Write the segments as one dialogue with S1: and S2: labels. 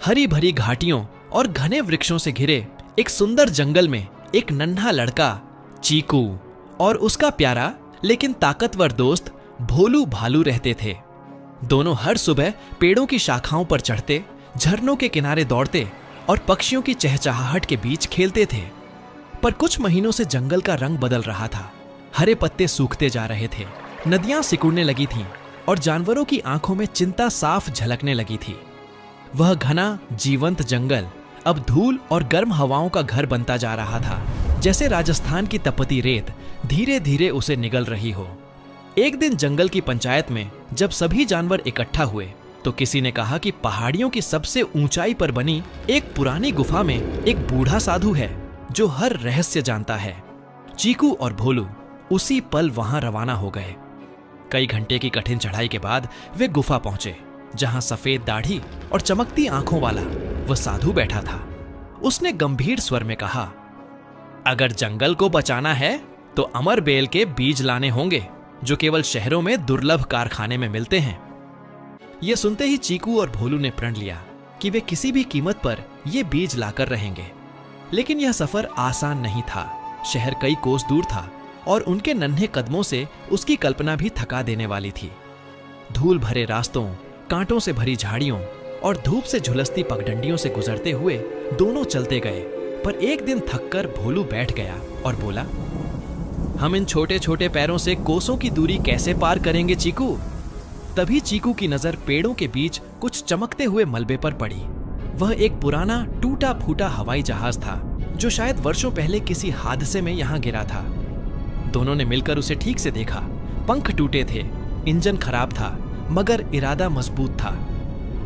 S1: हरी भरी घाटियों और घने वृक्षों से घिरे एक सुंदर जंगल में एक नन्हा लड़का चीकू और उसका प्यारा लेकिन ताकतवर दोस्त भोलू भालू रहते थे। दोनों हर सुबह पेड़ों की शाखाओं पर चढ़ते, झरनों के किनारे दौड़ते और पक्षियों की चहचहाहट के बीच खेलते थे। पर कुछ महीनों से जंगल का रंग बदल रहा था। हरे पत्ते सूखते जा रहे थे, नदियां सिकुड़ने लगी थीं और जानवरों की आंखों में चिंता साफ झलकने लगी थी। वह घना जीवंत जंगल अब धूल और गर्म हवाओं का घर बनता जा रहा था, जैसे राजस्थान की तपती रेत धीरे धीरे उसे निगल रही हो। एक दिन जंगल की पंचायत में जब सभी जानवर इकट्ठा हुए तो किसी ने कहा कि पहाड़ियों की सबसे ऊंचाई पर बनी एक पुरानी गुफा में एक बूढ़ा साधु है जो हर रहस्य जानता है। चीकू और भोलू उसी पल वहां रवाना हो गए। कई घंटे की कठिन चढ़ाई के बाद वे गुफा पहुंचे, जहां सफेद दाढ़ी और चमकती आंखों वाला वह साधु बैठा था। उसने गंभीर स्वर में कहा, अगर जंगल को बचाना है तो अमर बेल के बीज लाने होंगे, जो केवल शहरों में दुर्लभ कारखाने में मिलते हैं। यह सुनते ही चीकू और भोलू ने प्रण लिया कि वे किसी भी कीमत पर ये बीज लाकर रहेंगे। लेकिन यह सफर आसान नहीं था। शहर कई कोस दूर था और उनके नन्हे कदमों से उसकी कल्पना भी थका देने वाली थी। धूल भरे रास्तों, कांटों से भरी झाड़ियों और धूप से झुलसती पगडंडियों से गुजरते हुए दोनों चलते गए। पर एक दिन थककर भोलू बैठ गया और बोला, हम इन छोटे छोटे पैरों से कोसों की दूरी कैसे पार करेंगे चीकू? तभी चीकू की नजर पेड़ों के बीच कुछ चमकते हुए मलबे पर पड़ी। वह एक पुराना टूटा फूटा हवाई जहाज था जो शायद वर्षों पहले किसी हादसे में यहां गिरा था। दोनों ने मिलकर उसे ठीक से देखा। पंख टूटे थे, इंजन खराब था, मगर इरादा मजबूत था।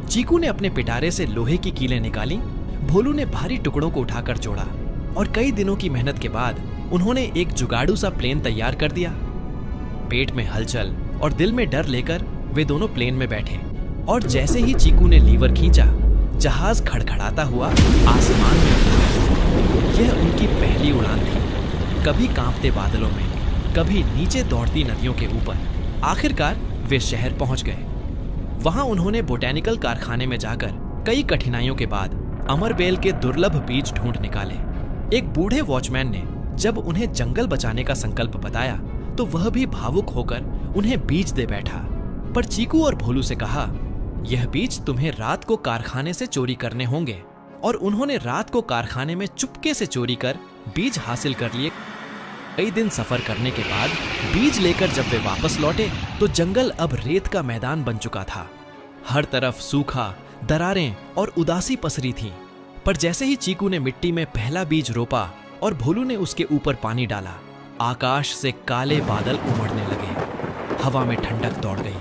S1: चीकू ने अपने पिटारे से लोहे की कीलें निकाली, भोलू ने भारी टुकड़ों को उठाकर जोड़ा और कई दिनों की मेहनत के बाद उन्होंने एक जुगाड़ू सा प्लेन तैयार कर दिया। पेट में हलचल और दिल में डर लेकर वे दोनों प्लेन में बैठे और जैसे ही चीकू ने लीवर खींचा, जहाज खड़खड़ाता हुआ आसमान में उड़ा। यह उनकी पहली उड़ान थी, कभी कांपते बादलों में, कभी नीचे दौड़ती नदियों के ऊपर। आखिरकार वे शहर पहुंच गए। वहां उन्होंने बोटेनिकल कारखाने में जाकर कई कठिनाइयों के बाद अमरबेल के दुर्लभ बीज ढूंढ निकाले। एक बूढ़े वॉचमैन ने जब उन्हें जंगल बचाने का संकल्प बताया तो वह भी भावुक होकर उन्हें बीज दे बैठा। पर चीकू और भोलू से कहा, यह बीज तुम्हें रात को कारखाने से चोरी करने होंगे। और उन्होंने रात को कारखाने में चुपके से चोरी कर बीज हासिल कर लिए। कई दिन सफर करने के बाद बीज लेकर जब वे वापस लौटे तो जंगल अब रेत का मैदान बन चुका था। हर तरफ सूखा, दरारें और उदासी पसरी थी। पर जैसे ही चीकू ने मिट्टी में पहला बीज रोपा और भोलू ने उसके ऊपर पानी डाला, आकाश से काले बादल उमड़ने लगे। हवा में ठंडक दौड़ गई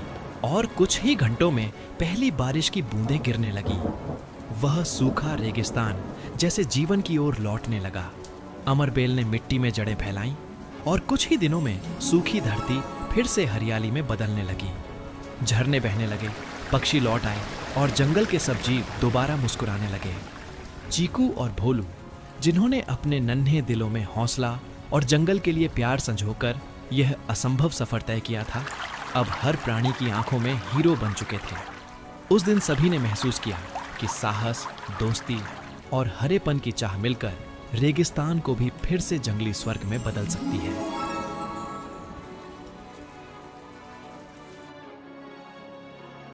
S1: और कुछ ही घंटों में पहली बारिश की बूंदें गिरने लगी। वह सूखा रेगिस्तान जैसे जीवन की ओर लौटने लगा। अमरबेल ने मिट्टी में जड़ें फैलाईं और कुछ ही दिनों में सूखी धरती फिर से हरियाली में बदलने लगी। झरने बहने लगे, पक्षी लौट आए और जंगल के सब जीव दोबारा मुस्कुराने लगे। चीकू और भोलू, जिन्होंने अपने नन्हे दिलों में हौसला और जंगल के लिए प्यार संजोकर यह असंभव सफर तय किया था, अब हर प्राणी की आंखों में हीरो बन चुके थे। उस दिन सभी ने महसूस किया कि साहस, दोस्ती और हरेपन की चाह मिलकर रेगिस्तान को भी फिर से जंगली स्वर्ग में बदल सकती है।